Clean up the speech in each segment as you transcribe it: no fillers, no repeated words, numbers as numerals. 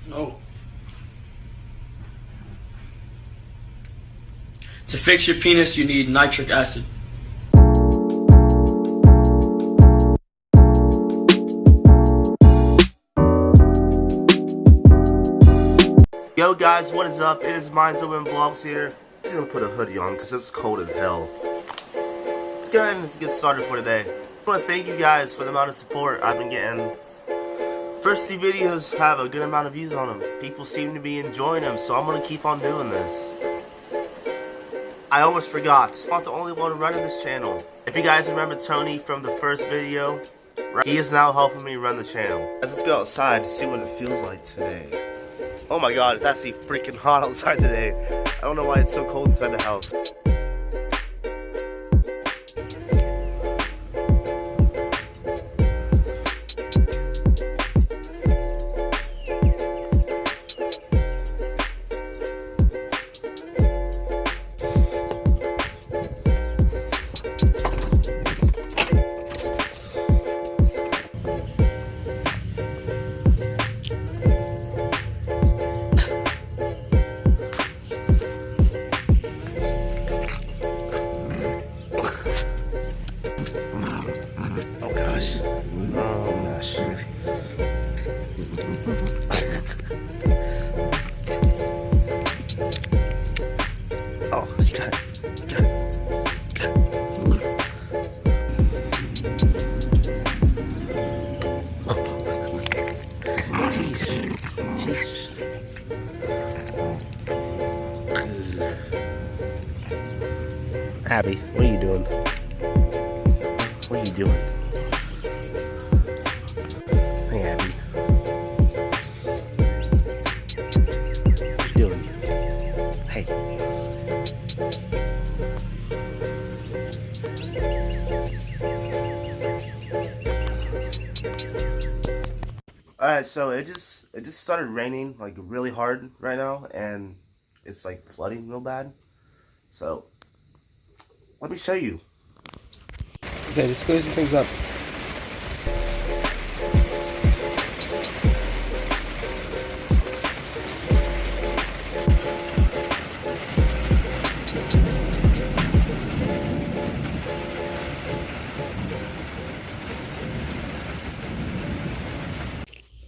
No. To fix your penis, you need nitric acid. Yo guys, what is up? It is Minds Open Vlogs here. I'm just gonna put a hoodie on because it's cold as hell. Let's go ahead and just get started for today. I want to thank you guys for the amount of support I've been getting. First two videos have a good amount of views on them. People seem to be enjoying them, so I'm gonna keep on doing this. I almost forgot. I'm not the only one running this channel. If you guys remember Tony from the first video, he is now helping me run the channel. Let's go outside to see what it feels like today. Oh my god, it's actually freaking hot outside today. I don't know why it's so cold inside the house. Oh gosh. Oh gosh. Oh, you got it. You got it. You got it. Jeez. Jeez. Abby, what are you doing? What are you doing? Hey, Abby. What are you doing? Hey. Alright, so it just started raining like really hard right now, and it's like flooding real bad. So let me show you. Okay, just clear some things up.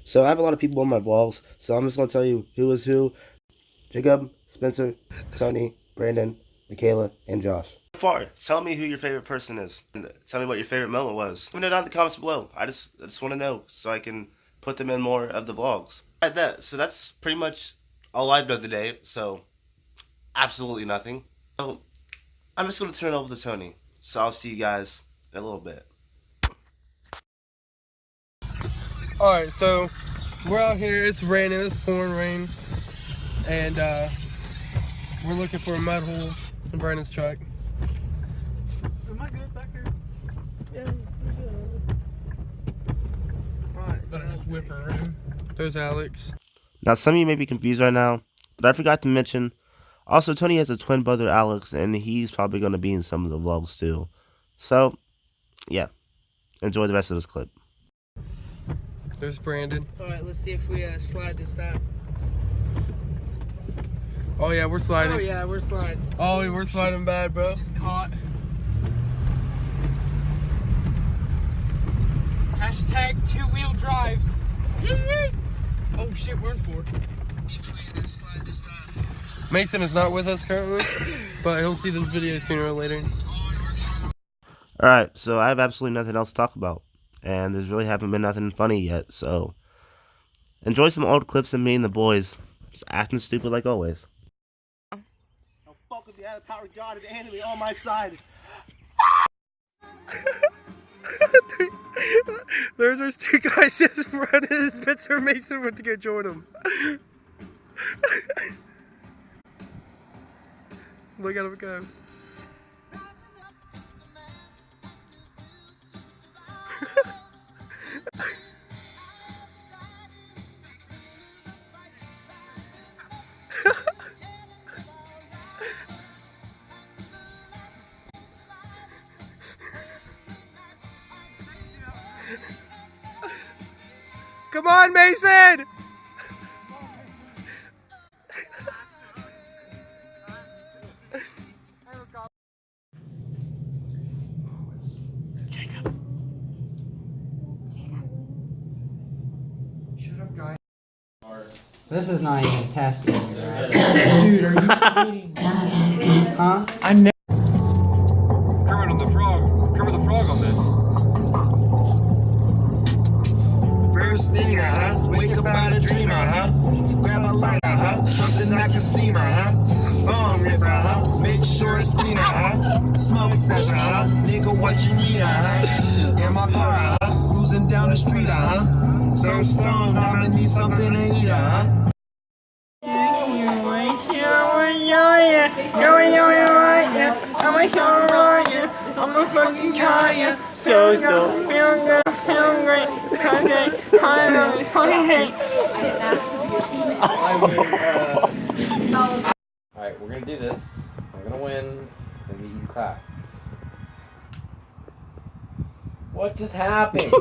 So I have a lot of people on my vlogs, so I'm just going to tell you who is who. Jacob, Spencer, Tony, Brandon, MIKAYLA, and Josh. So far, tell me who your favorite person is. And tell me what your favorite moment was. Let me know down in the comments below. I just want to know so I can put them in more of the vlogs. So that's pretty much all I've done today, so absolutely nothing. So I'm just going to turn it over to Tony. So I'll see you guys in a little bit. Alright, so we're out here, it's raining, it's pouring rain, and we're looking for mud holes in Brandon's truck. Am I good back here? Yeah, you're good. Alright, let's just whip her around. There's Alex. Now some of you may be confused right now, but I forgot to mention, also Tony has a twin brother Alex, and he's probably going to be in some of the vlogs too. So, yeah, enjoy the rest of this clip. There's Brandon. Alright, let's see if we slide this time. Oh yeah, we're sliding. Oh yeah, we're sliding. Oh, we're sliding bad, bro. Just caught. Hashtag two-wheel drive. Oh shit, we're in for. If we slide this time. Mason is not with us currently, but he'll see this video sooner or later. Alright, so I have absolutely nothing else to talk about. And there's really haven't been nothing funny yet, so enjoy some old clips of me and the boys just acting stupid like always. Oh fuck, if you had the power of God and the enemy on my side. There's those two guys just running, and Spencer Mason went to go join them. Look at him go. Come on, Mason! This is not even tested. Dude, are you kidding? Huh? Kermit the Frog on this. First thing, wake up out of dream, grab a lighter, something I can steam, bomb ripper, make sure it's clean, smoke session, nigga, what you need, in my car, cruising down the street, so stoned, I'ma need something to eat, I'm a fucking tired. Feel good, feel great. Alright, we're gonna do this. I'm gonna win. It's gonna be easy clap. What just happened?